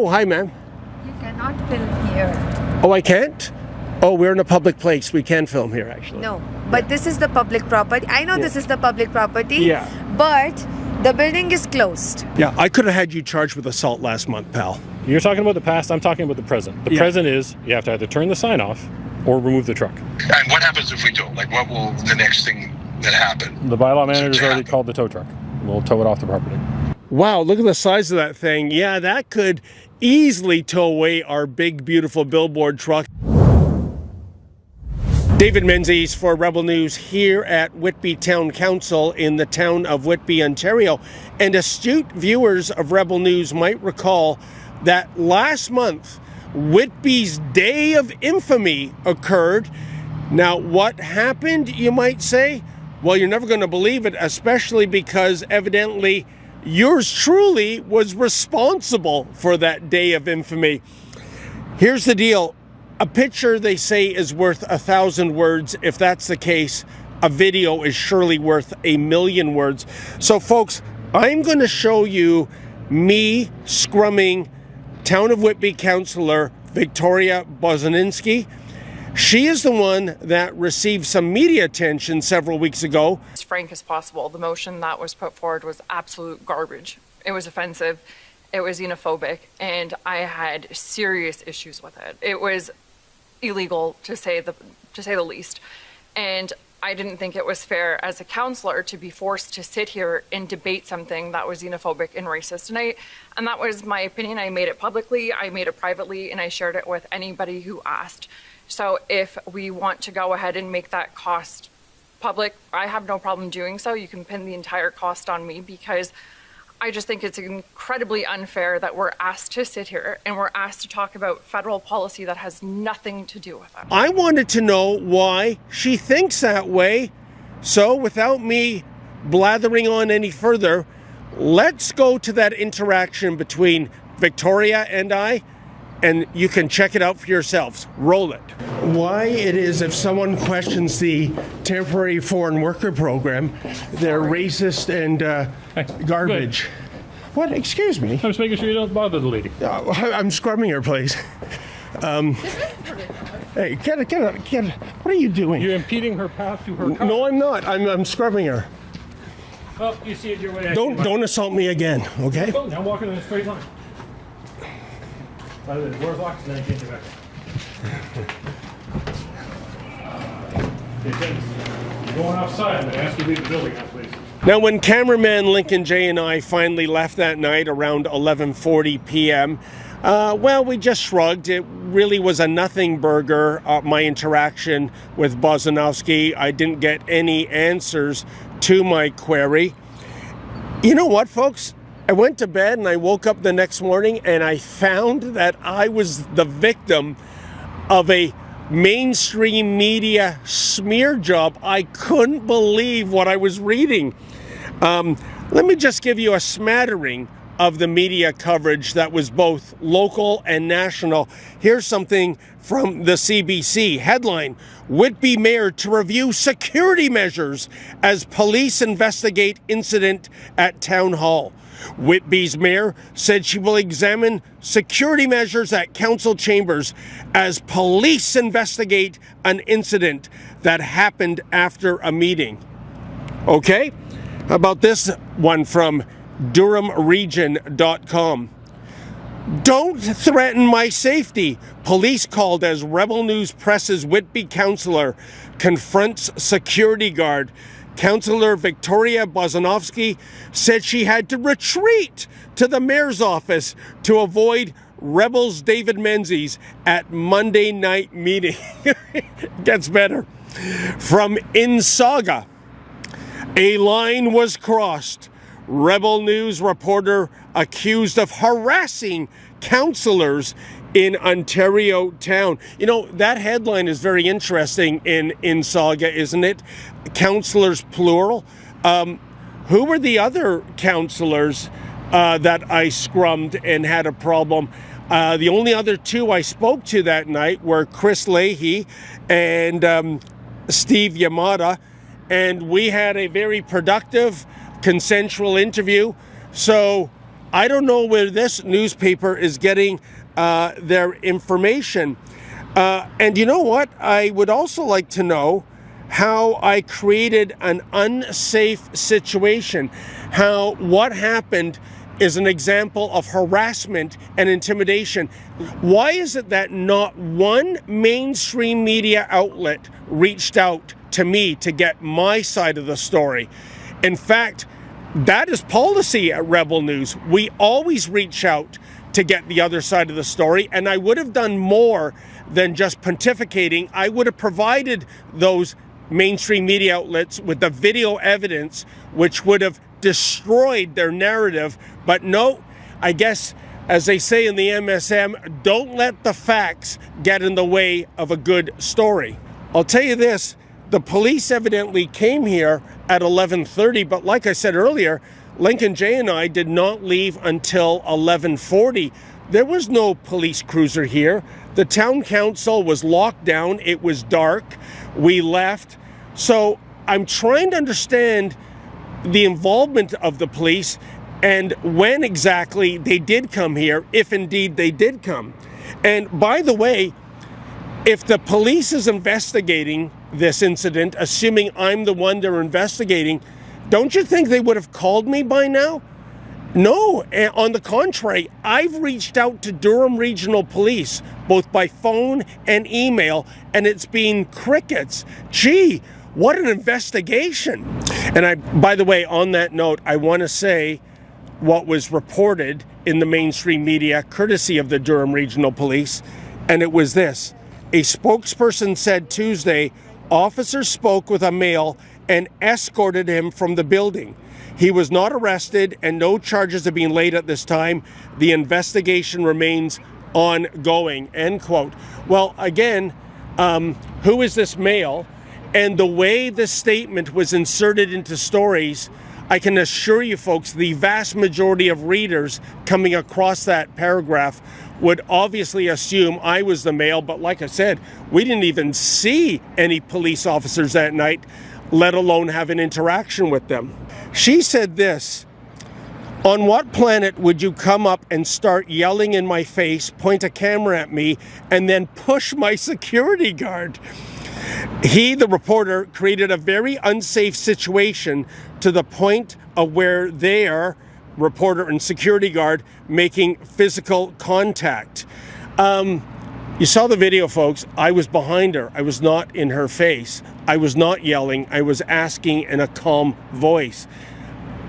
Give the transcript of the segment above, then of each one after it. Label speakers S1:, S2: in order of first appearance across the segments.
S1: Oh, hi, ma'am.
S2: You cannot film here.
S1: Oh, I can't? Oh, we're in a public place. We can film here, actually.
S2: No, but this is the public property. I know this is the public property, but the building is closed.
S1: Yeah, I could have had you charged with assault last month, pal.
S3: You're talking about the past, I'm talking about the present. The present is you have to either turn the sign off or remove the truck.
S4: And what happens if we don't? Like, what will the next thing that happen?
S3: The bylaw manager's already called the tow truck. We'll tow it off the property.
S1: Wow, look at the size of that thing. Yeah, that could easily tow away our big, beautiful billboard truck. David Menzies for Rebel News here at Whitby Town Council in the town of Whitby, Ontario. And astute viewers of Rebel News might recall that last month, Whitby's Day of Infamy occurred. Now, what happened, you might say? Well, you're never going to believe it, especially because evidently yours truly was responsible for that Day of Infamy. Here's the deal. A picture, they say, is worth 1,000 words. If that's the case, a video is surely worth 1,000,000 words. So, folks, I'm going to show you me scrumming Town of Whitby Councillor Victoria Bozaninski. She is the one that received some media attention several weeks ago.
S5: As frank as possible, the motion that was put forward was absolute garbage. It was offensive, it was xenophobic, and I had serious issues with it. It was illegal to say the least, and I didn't think it was fair as a councillor to be forced to sit here and debate something that was xenophobic and racist tonight. And that was my opinion. I made it publicly, I made it privately, and I shared it with anybody who asked. So if we want to go ahead and make that cost public, I have no problem doing so. You can pin the entire cost on me, because I just think it's incredibly unfair that we're asked to sit here and we're asked to talk about federal policy that has nothing to do with it.
S1: I wanted to know why she thinks that way. So without me blathering on any further, let's go to that interaction between Victoria and I, and you can check it out for yourselves. Roll it. Why it is if someone questions the temporary foreign worker program, they're racist and garbage. What? Excuse me?
S3: I'm just making sure you don't bother the lady.
S1: I'm scrubbing her, please. Hey, get it. What are you doing?
S3: You're impeding her path to her car.
S1: No, I'm not. I'm scrubbing her.
S3: Well, you see it your way.
S1: Don't assault me again, okay?
S3: Oh, now I'm walking in a straight line. The door's locked, and then I can't get back. You're going outside. I'm going to ask you to leave the building now, please.
S1: Now, when cameraman Lincoln J and I finally left that night around 11:40 p.m., well, we just shrugged. It really was a nothing burger, my interaction with Bozanovsky. I didn't get any answers to my query. You know what, folks? I went to bed and I woke up the next morning and I found that I was the victim of a mainstream media smear job. I couldn't believe what I was reading. Let me just give you a smattering of the media coverage that was both local and national. Here's something from the CBC. Headline: Whitby Mayor to review security measures as police investigate incident at Town Hall. Whitby's mayor said she will examine security measures at council chambers as police investigate an incident that happened after a meeting. Okay, how about this one from DurhamRegion.com. Don't threaten my safety, police called as Rebel News presses Whitby councillor confronts security guard. Councillor Victoria Bozanovsky said she had to retreat to the mayor's office to avoid Rebels David Menzies at Monday night meeting. Gets better. From InSaga, a line was crossed. Rebel News reporter accused of harassing councillors in Ontario town. You know, that headline is very interesting in Saga, isn't it? Councillors plural. Who were the other councillors that I scrummed and had a problem? The only other two I spoke to that night were Chris Leahy and Steve Yamada, and we had a very productive, consensual interview. So I don't know where this newspaper is getting their information. And you know what? I would also like to know how I created an unsafe situation. How what happened is an example of harassment and intimidation. Why is it that not one mainstream media outlet reached out to me to get my side of the story? In fact, that is policy at Rebel News. We always reach out to get the other side of the story, and I would have done more than just pontificating. I would have provided those mainstream media outlets with the video evidence, which would have destroyed their narrative. But no, I guess, as they say in the MSM, don't let the facts get in the way of a good story. I'll tell you this, the police evidently came here at 11:30, but like I said earlier, Lincoln Jay and I did not leave until 11:40. There was no police cruiser here. The town council was locked down. It was dark. We left. So I'm trying to understand the involvement of the police and when exactly they did come here, if indeed they did come. And by the way, if the police is investigating this incident, assuming I'm the one they're investigating, don't you think they would have called me by now? No, on the contrary, I've reached out to Durham Regional Police, both by phone and email, and it's been crickets. Gee, what an investigation. And by the way, on that note, I want to say what was reported in the mainstream media, courtesy of the Durham Regional Police, and it was this. A spokesperson said Tuesday, officers spoke with a male and escorted him from the building. He was not arrested and no charges have been laid at this time. The investigation remains ongoing, end quote. Well, again, who is this male? And the way this statement was inserted into stories, I can assure you folks, the vast majority of readers coming across that paragraph would obviously assume I was the male, but like I said, we didn't even see any police officers that night, let alone have an interaction with them. She said this, on what planet would you come up and start yelling in my face, point a camera at me, and then push my security guard? He, the reporter, created a very unsafe situation to the point of where their reporter and security guard making physical contact. You saw the video, folks. I was behind her. I was not in her face. I was not yelling. I was asking in a calm voice.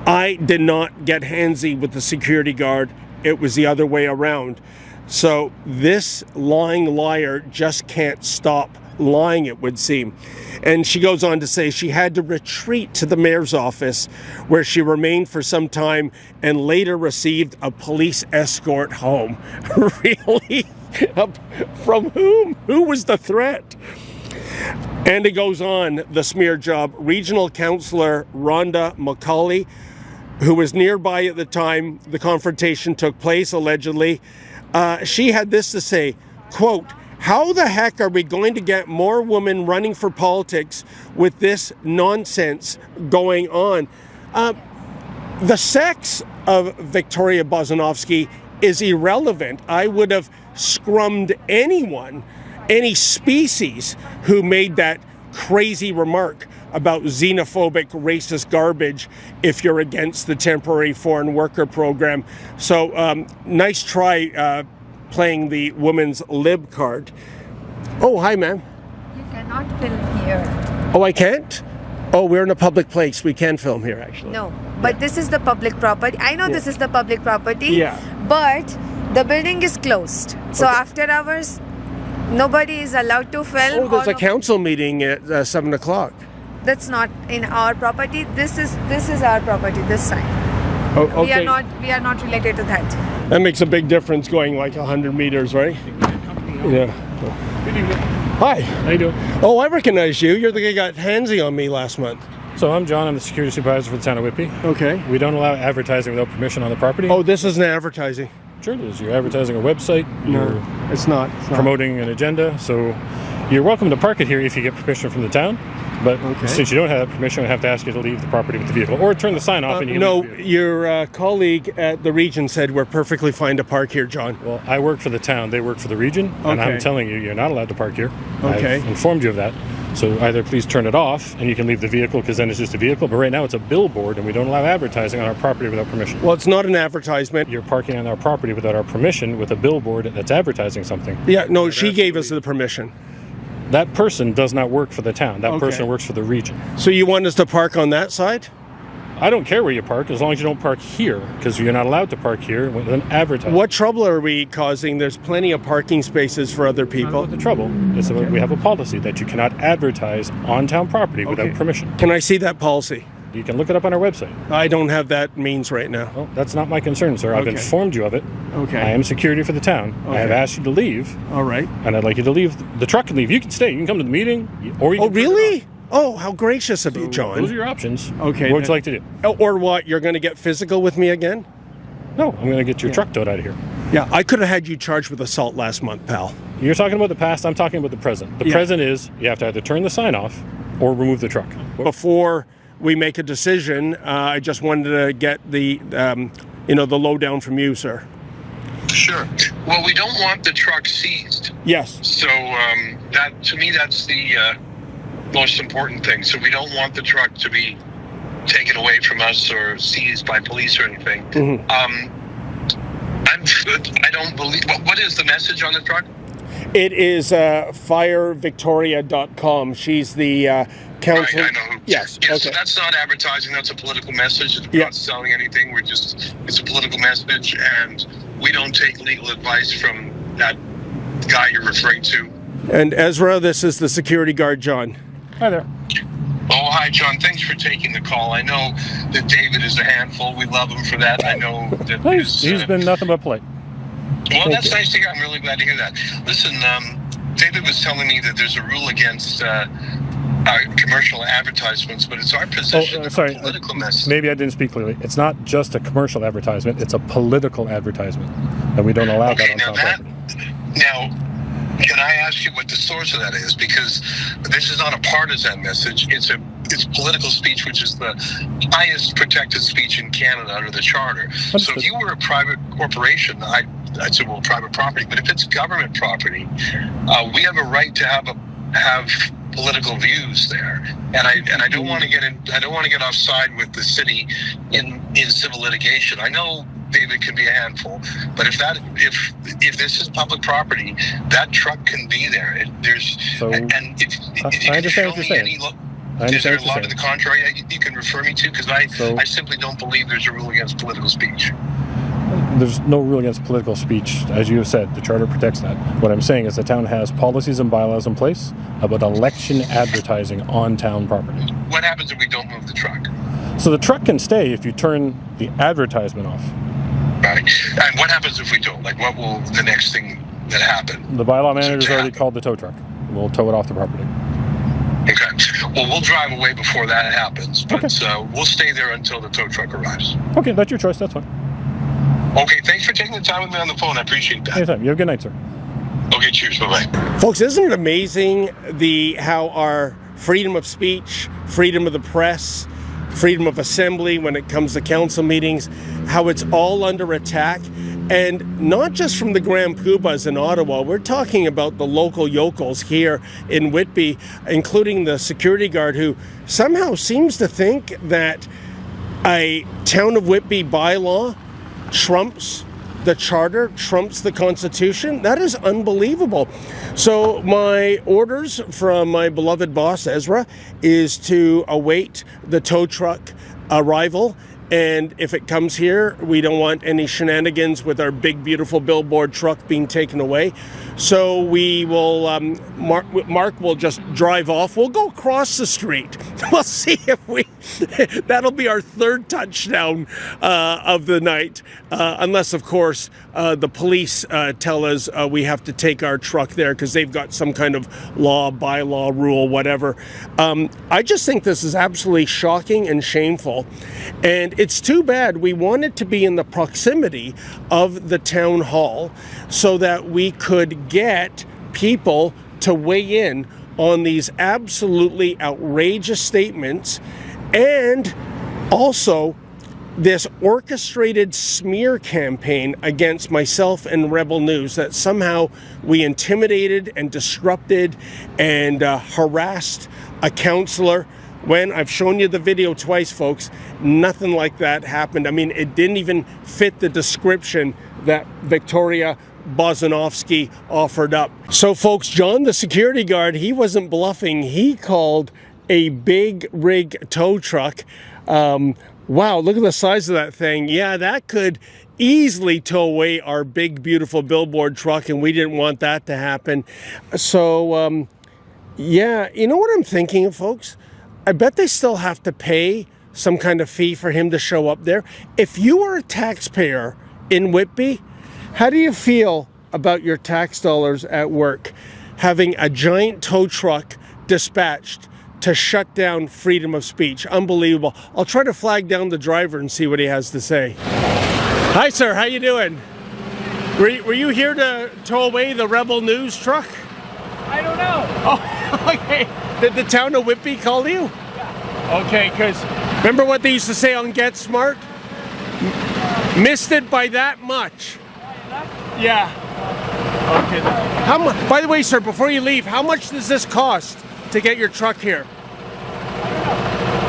S1: I did not get handsy with the security guard. It was the other way around. So this lying liar just can't stop lying, it would seem. And she goes on to say she had to retreat to the mayor's office, where she remained for some time and later received a police escort home. Really? From whom? Who was the threat? And it goes on, the smear job. Regional Councillor Rhonda McCauley, who was nearby at the time the confrontation took place, allegedly, she had this to say, quote, how the heck are we going to get more women running for politics with this nonsense going on? The sex of Victoria Bozanovsky is irrelevant. I would have scrummed anyone, any species who made that crazy remark about xenophobic, racist garbage if you're against the temporary foreign worker program. So nice try playing the woman's lib card. Oh, hi, ma'am.
S2: You cannot film here.
S1: Oh, I can't? Oh, we're in a public place. We can film here, actually.
S2: No, but this is the public property. I know this is the public property, but the building is closed. So after hours, nobody is allowed to film.
S1: Oh, there's a council meeting at 7 o'clock.
S2: That's not in our property. This is our property, this side.
S1: Oh, okay.
S2: We are not related to that.
S1: That makes a big difference going like 100 meters, right? Yeah. Hi.
S3: How you doing?
S1: Oh, I recognize you. You're the guy who got handsy on me last month.
S3: So I'm John. I'm the security supervisor for the town of Whitby.
S1: Okay.
S3: We don't allow advertising without permission on the property.
S1: Oh, this isn't advertising.
S3: Sure it is. You're advertising a website.
S1: No, it's not.
S3: Promoting an agenda. So you're welcome to park it here if you get permission from the town. But since you don't have permission, I have to ask you to leave the property with the vehicle, or turn the sign off and you
S1: No,
S3: leave the vehicle.
S1: your colleague at the region said we're perfectly fine to park here, John.
S3: Well, I work for the town, they work for the region, and I'm telling you, you're not allowed to park here.
S1: Okay.
S3: I've informed you of that. So either please turn it off and you can leave the vehicle, because then it's just a vehicle, but right now it's a billboard and we don't allow advertising on our property without permission.
S1: Well, it's not an advertisement.
S3: You're parking on our property without our permission with a billboard that's advertising something.
S1: Yeah, no, she gave us the permission.
S3: That person does not work for the town. That person works for the region.
S1: So you want us to park on that side?
S3: I don't care where you park, as long as you don't park here, because you're not allowed to park here with an advertising.
S1: What trouble are we causing? There's plenty of parking spaces for other people.
S3: The trouble is that we have a policy that you cannot advertise on town property without permission.
S1: Can I see that policy?
S3: You can look it up on our website.
S1: I don't have that means right now.
S3: Well, that's not my concern, sir. I've informed you of it.
S1: Okay.
S3: I am security for the town. I have asked you to leave.
S1: All right.
S3: And I'd like you to leave. The truck can leave. You can stay. You can come to the meeting, or you can turn it
S1: really?
S3: off.
S1: Oh, how gracious of you, John.
S3: Those are your options.
S1: Okay.
S3: What would you like to do?
S1: Or what? You're going to get physical with me again?
S3: No, I'm going to get your truck towed out of here.
S1: Yeah, I could have had you charged with assault last month, pal.
S3: You're talking about the past. I'm talking about the present. The present is you have to either turn the sign off or remove the truck.
S1: Before we make a decision, I just wanted to get the, the lowdown from you, sir.
S4: Sure. Well, we don't want the truck seized.
S1: Yes.
S4: So that, to me, that's the most important thing. So we don't want the truck to be taken away from us or seized by police or anything. I don't believe. What is the message on the truck?
S1: It is firevictoria.com. She's the council.
S4: Right, I know who.
S1: Yes.
S4: Yeah,
S1: Okay.
S4: so that's not advertising. That's a political message. It's not selling anything. It's a political message, and we don't take legal advice from that guy you're referring to.
S1: And Ezra, this is the security guard, John.
S3: Hi there.
S4: Oh, hi, John. Thanks for taking the call. I know that David is a handful. We love him for that. I know that
S3: He's been nothing but polite.
S4: Well, that's nice to hear. I'm really glad to hear that. Listen, David was telling me that there's a rule against commercial advertisements, but it's our position that a political message.
S3: Maybe I didn't speak clearly. It's not just a commercial advertisement. It's a political advertisement, and we don't allow that on town property.
S4: Now, can I ask you what the source of that is? Because this is not a partisan message. It's political speech, which is the highest protected speech in Canada under the Charter. So if you were a private corporation, I'd say, well, private property. But if it's government property, we have a right to have political views there. And I don't want to get offside with the city in civil litigation. I know David can be a handful, but if this is public property, that truck can be there.
S3: I understand what you're saying.
S4: Is there a law to the contrary you can refer me to? Because I simply don't believe there's a rule against political speech.
S3: There's no rule against political speech. As you have said, the Charter protects that. What I'm saying is the town has policies and bylaws in place about election advertising on town property.
S4: What happens if we don't move the truck?
S3: So the truck can stay if you turn the advertisement off.
S4: Right. And what happens if we don't? Like, what will the next thing that happen?
S3: The bylaw manager's already called the tow truck. We'll tow it off the property.
S4: Okay. Well, we'll drive away before that happens, but we'll stay there until the tow truck arrives.
S3: Okay, that's your choice. That's fine.
S4: Okay, thanks for taking the time with me on the phone. I appreciate that.
S3: Anytime. You have a good night, sir.
S4: Okay, cheers. Bye-bye.
S1: Folks, isn't it amazing how our freedom of speech, freedom of the press, freedom of assembly when it comes to council meetings, how it's all under attack? And not just from the Grand Poobahs in Ottawa, we're talking about the local yokels here in Whitby, including the security guard who somehow seems to think that a Town of Whitby bylaw trumps the Charter, trumps the Constitution. That is unbelievable. So my orders from my beloved boss, Ezra, is to await the tow truck arrival. And if it comes here, we don't want any shenanigans with our big, beautiful billboard truck being taken away. So we will, Mark will just drive off. We'll go across the street. We'll see if that'll be our third touchdown of the night. Unless, of course, the police tell us we have to take our truck there because they've got some kind of law, bylaw, rule, whatever. I just think this is absolutely shocking and shameful. And it's too bad. We wanted to be in the proximity of the town hall so that we could get people to weigh in on these absolutely outrageous statements, and also this orchestrated smear campaign against myself and Rebel News, that somehow we intimidated and disrupted and harassed a counselor, when I've shown you the video twice, folks. Nothing like that happened. I mean, it didn't even fit the description that Victoria Bozanovsky offered up. So folks, John, the security guard, he wasn't bluffing. He called a big rig tow truck. Wow, look at the size of that thing. Yeah, that could easily tow away our big, beautiful billboard truck, and we didn't want that to happen. So, yeah, you know what I'm thinking, folks? I bet they still have to pay some kind of fee for him to show up there. If you are a taxpayer in Whitby, how do you feel about your tax dollars at work having a giant tow truck dispatched to shut down freedom of speech? Unbelievable. I'll try to flag down the driver and see what he has to say. Hi, sir. How you doing? Were you here to tow away the Rebel News truck?
S6: I don't know.
S1: Oh, okay. Did the town of Whitby call you?
S6: Yeah.
S1: Okay, because remember what they used to say on Get Smart? Missed it by that much. Yeah. Okay. How much? By the way, sir, before you leave, how much does this cost to get your truck here?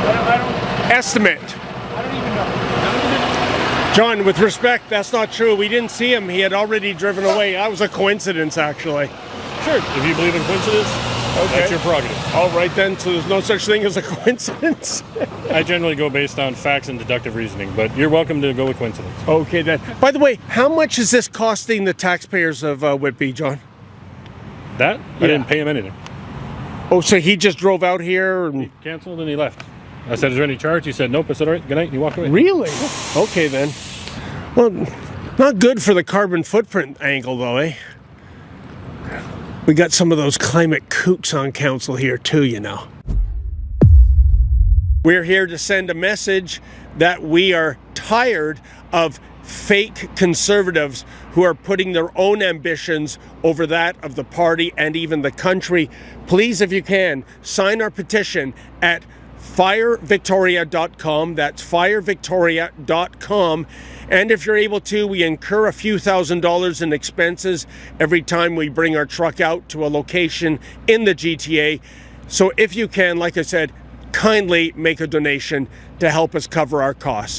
S6: I don't
S1: Estimate.
S6: I don't even know.
S1: John, with respect, that's not true. We didn't see him. He had already driven away. That was a coincidence, actually.
S3: Sure, if you believe in coincidence, that's your prerogative.
S1: All right then, so there's no such thing as a coincidence?
S3: I generally go based on facts and deductive reasoning, but you're welcome to go with coincidence.
S1: Okay then. By the way, how much is this costing the taxpayers of Whitby, John?
S3: That? I didn't pay him anything.
S1: Oh, so he just drove out here and...
S3: He canceled and he left. I said, is there any charge? He said, nope. I said, all right, good night. And he walked away.
S1: Really? Okay then. Well, not good for the carbon footprint angle though, eh? We got some of those climate kooks on council here too, you know. We're here to send a message that we are tired of fake conservatives who are putting their own ambitions over that of the party and even the country. Please, if you can, sign our petition at firevictoria.com. That's firevictoria.com. And if you're able to, we incur a few $1,000s in expenses every time we bring our truck out to a location in the GTA. So if you can, like I said, kindly make a donation to help us cover our costs.